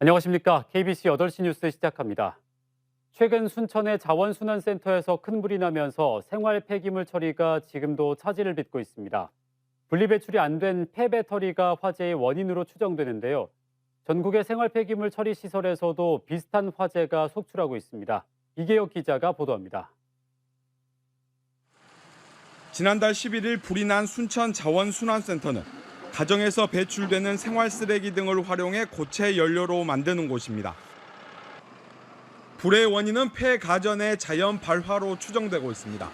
안녕하십니까. KBC 8시 뉴스 시작합니다. 최근 순천의 자원순환센터에서 큰 불이 나면서 생활 폐기물 처리가 지금도 차질을 빚고 있습니다. 분리배출이 안 된 폐배터리가 화재의 원인으로 추정되는데요. 전국의 생활 폐기물 처리 시설에서도 비슷한 화재가 속출하고 있습니다. 이계혁 기자가 보도합니다. 지난달 11일 불이 난 순천 자원순환센터는 가정에서 배출되는 생활 쓰레기 등을 활용해 고체 연료로 만드는 곳입니다. 불의 원인은 폐가전의 자연 발화로 추정되고 있습니다.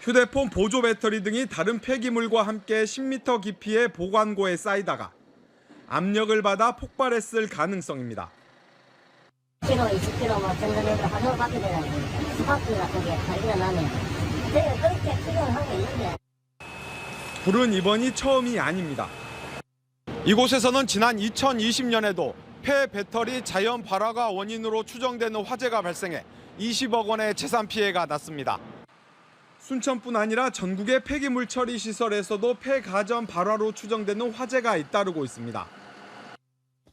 휴대폰 보조 배터리 등이 다른 폐기물과 함께 10m 깊이의 보관고에 쌓이다가 압력을 받아 폭발했을 가능성입니다. 10kg, 20kg 뭐 정도는 하도 받게 되는 스파크 같은 게 발기가 나면 제가 그렇게 추정을 하고 있는데 불은 이번이 처음이 아닙니다. 이곳에서는 지난 2020년에도 폐배터리 자연 발화가 원인으로 추정되는 화재가 발생해 20억 원의 재산 피해가 났습니다. 순천뿐 아니라 전국의 폐기물 처리 시설에서도 폐가전 발화로 추정되는 화재가 잇따르고 있습니다.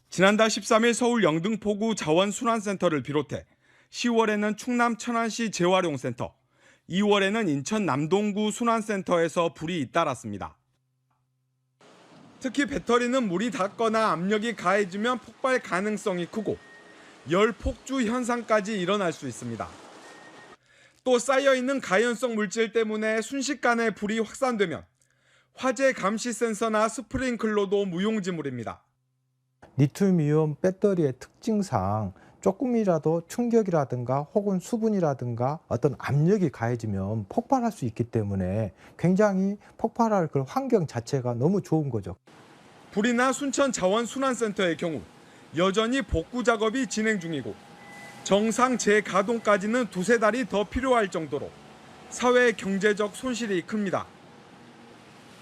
지난달 13일 서울 영등포구 자원순환센터를 비롯해 10월에는 충남 천안시 재활용센터, 2월에는 인천 남동구 순환센터에서 불이 잇따랐습니다. 특히 배터리는 물이 닿거나 압력이 가해지면 폭발 가능성이 크고 열 폭주 현상까지 일어날 수 있습니다. 또 쌓여있는 가연성 물질 때문에 순식간에 불이 확산되면 화재 감시 센서나 스프링클러도 무용지물입니다. 리튬이온 배터리의 특징상 조금이라도 충격이라든가 혹은 수분이라든가 어떤 압력이 가해지면 폭발할 수 있기 때문에 굉장히 폭발할 그 환경 자체가 너무 좋은 거죠. 불이 난 순천 자원순환센터의 경우 여전히 복구 작업이 진행 중이고 정상 재가동까지는 두세 달이 더 필요할 정도로 사회 경제적 손실이 큽니다.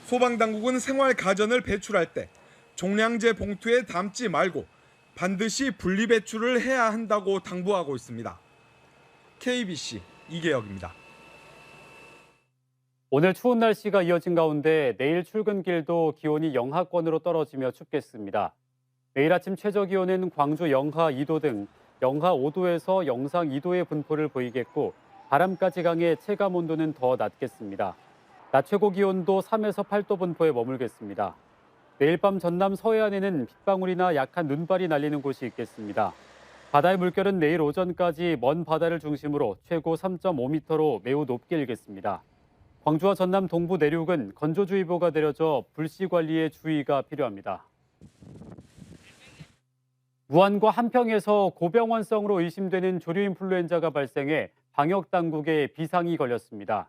소방당국은 생활 가전을 배출할 때 종량제 봉투에 담지 말고 반드시 분리배출을 해야 한다고 당부하고 있습니다. KBC 이계혁입니다. 오늘 추운 날씨가 이어진 가운데 내일 출근길도 기온이 영하권으로 떨어지며 춥겠습니다. 내일 아침 최저기온은 광주 영하 2도 등 영하 5도에서 영상 2도의 분포를 보이겠고 바람까지 강해 체감온도는 더 낮겠습니다. 낮 최고 기온도 3에서 8도 분포에 머물겠습니다. 내일 밤 전남 서해안에는 빗방울이나 약한 눈발이 날리는 곳이 있겠습니다. 바다의 물결은 내일 오전까지 먼 바다를 중심으로 최고 3.5m로 매우 높게 일겠습니다. 광주와 전남 동부 내륙은 건조주의보가 내려져 불씨 관리에 주의가 필요합니다. 무안과 한평에서 고병원성으로 의심되는 조류인플루엔자가 발생해 방역당국에 비상이 걸렸습니다.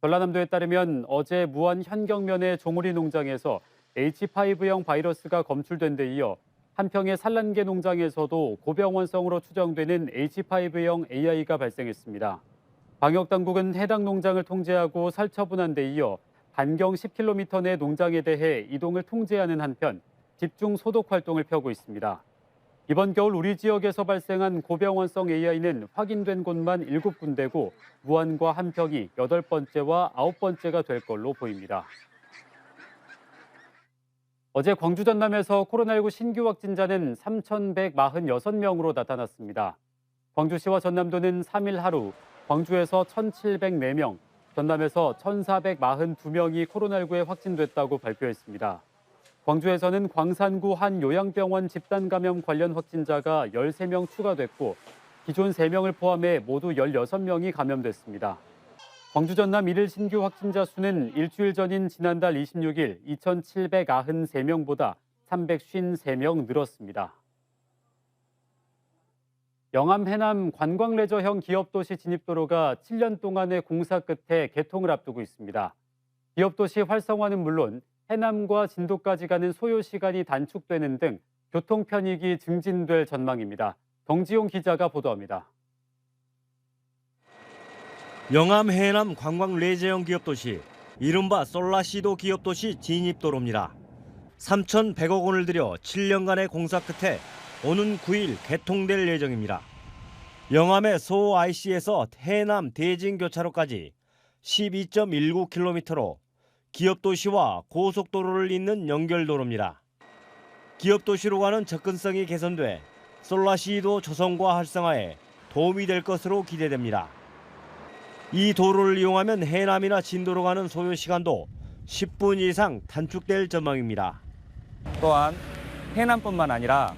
전라남도에 따르면 어제 무안 현경면의 종우리 농장에서 H5형 바이러스가 검출된 데 이어 한평의 산란계 농장에서도 고병원성으로 추정되는 H5형 AI가 발생했습니다. 방역당국은 해당 농장을 통제하고 살처분한 데 이어 반경 10km 내 농장에 대해 이동을 통제하는 한편 집중 소독 활동을 펴고 있습니다. 이번 겨울 우리 지역에서 발생한 고병원성 AI는 확인된 곳만 7군데고 무안과 한평이 8번째와 9번째가 될 걸로 보입니다. 어제 광주 전남에서 코로나19 신규 확진자는 3,146명으로 나타났습니다. 광주시와 전남도는 3일 하루 광주에서 1,704명, 전남에서 1,442명이 코로나19에 확진됐다고 발표했습니다. 광주에서는 광산구 한 요양병원 집단 감염 관련 확진자가 13명 추가됐고 기존 3명을 포함해 모두 16명이 감염됐습니다. 광주 전남 1일 신규 확진자 수는 일주일 전인 지난달 26일 2,793명보다 353명 늘었습니다. 영암 해남 관광레저형 기업도시 진입도로가 7년 동안의 공사 끝에 개통을 앞두고 있습니다. 기업도시 활성화는 물론 해남과 진도까지 가는 소요 시간이 단축되는 등 교통 편익이 증진될 전망입니다. 덩지용 기자가 보도합니다. 영암 해남 관광 레저형 기업도시, 이른바 솔라시도 기업도시 진입도로입니다. 3,100억 원을 들여 7년간의 공사 끝에 오는 9일 개통될 예정입니다. 영암의 소 IC에서 해남 대진교차로까지 12.19km로 기업도시와 고속도로를 잇는 연결도로입니다. 기업 도시로 가는 접근성이 개선돼 솔라시도 조성과 활성화에 도움이 될 것으로 기대됩니다. 이 도로를 이용하면 해남이나 진도로 가는 소요 시간도 10분 이상 단축될 전망입니다. 또한 해남뿐만 아니라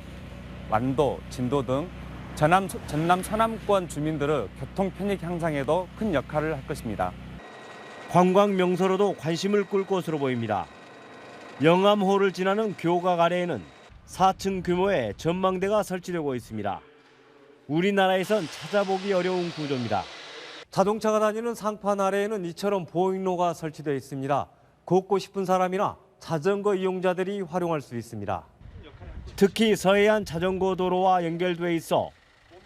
완도, 진도 등 전남 서남권 주민들의 교통 편익 향상에도 큰 역할을 할 것입니다. 관광 명소로도 관심을 끌 것으로 보입니다. 영암호를 지나는 교각 아래에는 4층 규모의 전망대가 설치되고 있습니다. 우리나라에선 찾아보기 어려운 구조입니다. 자동차가 다니는 상판 아래에는 이처럼 보행로가 설치되어 있습니다. 걷고 싶은 사람이나 자전거 이용자들이 활용할 수 있습니다. 특히 서해안 자전거 도로와 연결돼 있어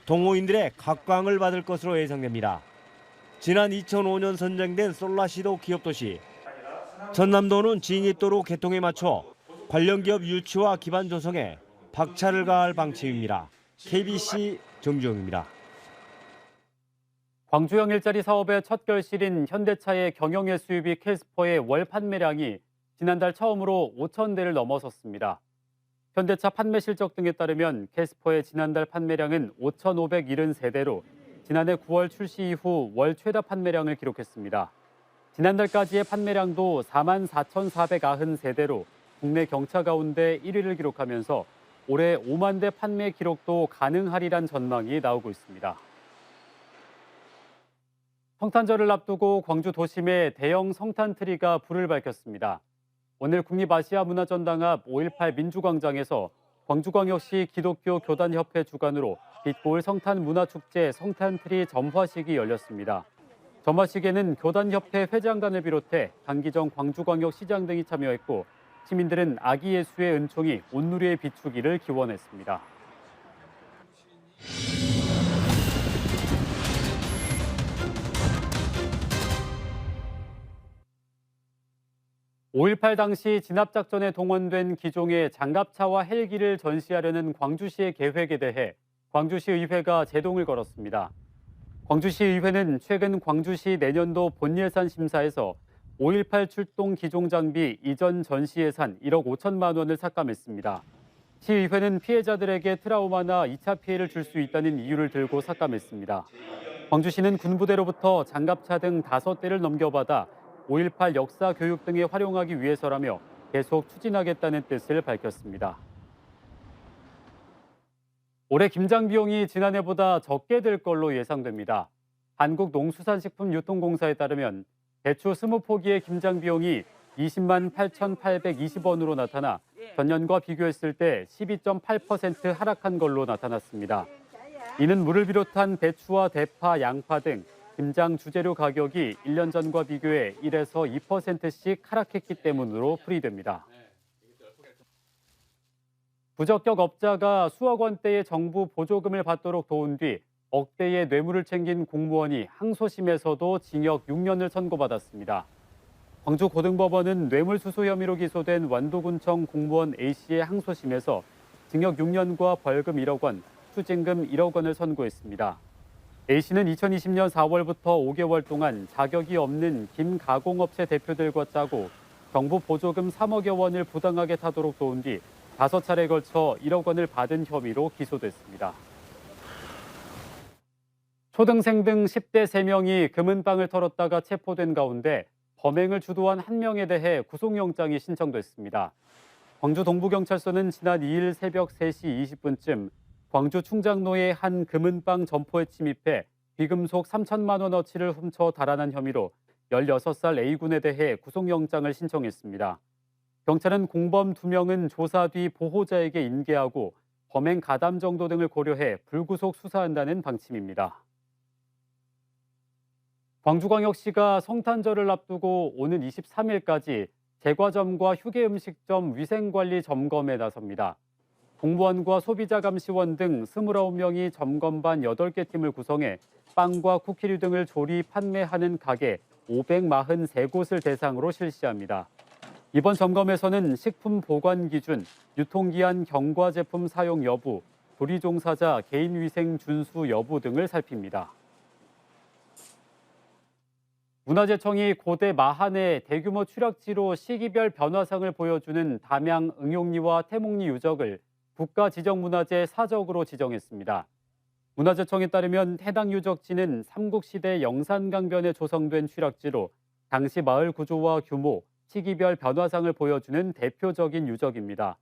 동호인들의 각광을 받을 것으로 예상됩니다. 지난 2005년 선정된 솔라시도 기업도시. 전남도는 진입도로 개통에 맞춰 관련 기업 유치와 기반 조성에 박차를 가할 방침입니다. KBC 정주영입니다. 광주형 일자리 사업의 첫 결실인 현대차의 경영 SUV 캐스퍼의 월 판매량이 지난달 처음으로 5천 대를 넘어섰습니다. 현대차 판매 실적 등에 따르면 캐스퍼의 지난달 판매량은 5,573대로 지난해 9월 출시 이후 월 최다 판매량을 기록했습니다. 지난달까지의 판매량도 44,493대로 국내 경차 가운데 1위를 기록하면서 올해 5만 대 판매 기록도 가능하리란 전망이 나오고 있습니다. 성탄절을 앞두고 광주 도심에 대형 성탄 트리가 불을 밝혔습니다. 오늘 국립아시아문화전당 앞 5.18 민주광장에서 광주광역시 기독교 교단협회 주관으로 빛고울 성탄문화축제 성탄트리 점화식이 열렸습니다. 점화식에는 교단협회 회장단을 비롯해 강기정 광주광역시장 등이 참여했고 시민들은 아기 예수의 은총이 온누리에 비추기를 기원했습니다. 5.18 당시 진압작전에 동원된 기종의 장갑차와 헬기를 전시하려는 광주시의 계획에 대해 광주시의회가 제동을 걸었습니다. 광주시의회는 최근 광주시 내년도 본예산 심사에서 5.18 출동 기종 장비 이전 전시 예산 1억 5천만 원을 삭감했습니다. 시의회는 피해자들에게 트라우마나 2차 피해를 줄 수 있다는 이유를 들고 삭감했습니다. 광주시는 군부대로부터 장갑차 등 5대를 넘겨받아 5.18 역사 교육 등에 활용하기 위해서라며 계속 추진하겠다는 뜻을 밝혔습니다. 올해 김장 비용이 지난해보다 적게 들 걸로 예상됩니다. 한국농수산식품유통공사에 따르면 배추 20포기의 김장 비용이 20만 8,820원으로 나타나 전년과 비교했을 때 12.8% 하락한 걸로 나타났습니다. 이는 물을 비롯한 배추와 대파, 양파 등 김장 주재료 가격이 1년 전과 비교해 1에서 2%씩 하락했기 때문으로 풀이됩니다. 부적격 업자가 수억 원대의 정부 보조금을 받도록 도운 뒤 억대의 뇌물을 챙긴 공무원이 항소심에서도 징역 6년을 선고받았습니다. 광주고등법원은 뇌물수수 혐의로 기소된 완도군청 공무원 A씨의 항소심에서 징역 6년과 벌금 1억 원, 추징금 1억 원을 선고했습니다. A씨는 2020년 4월부터 5개월 동안 자격이 없는 김가공업체 대표들과 짜고 정부 보조금 3억여 원을 부당하게 타도록 도운 뒤 5차례에 걸쳐 1억 원을 받은 혐의로 기소됐습니다. 초등생 등 10대 3명이 금은방을 털었다가 체포된 가운데 범행을 주도한 1명에 대해 구속영장이 신청됐습니다. 광주 동부경찰서는 지난 2일 새벽 3시 20분쯤 광주 충장로의 한 금은방 점포에 침입해 귀금속 3천만 원어치를 훔쳐 달아난 혐의로 16살 A군에 대해 구속영장을 신청했습니다. 경찰은 공범 2명은 조사 뒤 보호자에게 인계하고 범행 가담 정도 등을 고려해 불구속 수사한다는 방침입니다. 광주광역시가 성탄절을 앞두고 오는 23일까지 제과점과 휴게음식점 위생관리 점검에 나섭니다. 공무원과 소비자감시원 등 29명이 점검반 8개 팀을 구성해 빵과 쿠키류 등을 조리 판매하는 가게 543곳을 대상으로 실시합니다. 이번 점검에서는 식품 보관 기준, 유통기한 경과 제품 사용 여부, 조리 종사자 개인위생 준수 여부 등을 살핍니다. 문화재청이 고대 마한의 대규모 추락지로 시기별 변화상을 보여주는 담양 응용리와 태몽리 유적을 국가지정문화재 4적으로 지정했습니다. 문화재청에 따르면 해당 유적지는 삼국시대 영산강변에 조성된 추락지로 당시 마을 구조와 규모, 시기별 변화상을 보여주는 대표적인 유적입니다.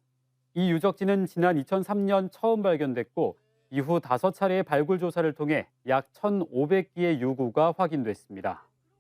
이 유적지는 지난 2003년 처음 발견됐고 이후 5차례의 발굴 조사를 통해 약 1,500기의 유구가 확인됐습니다.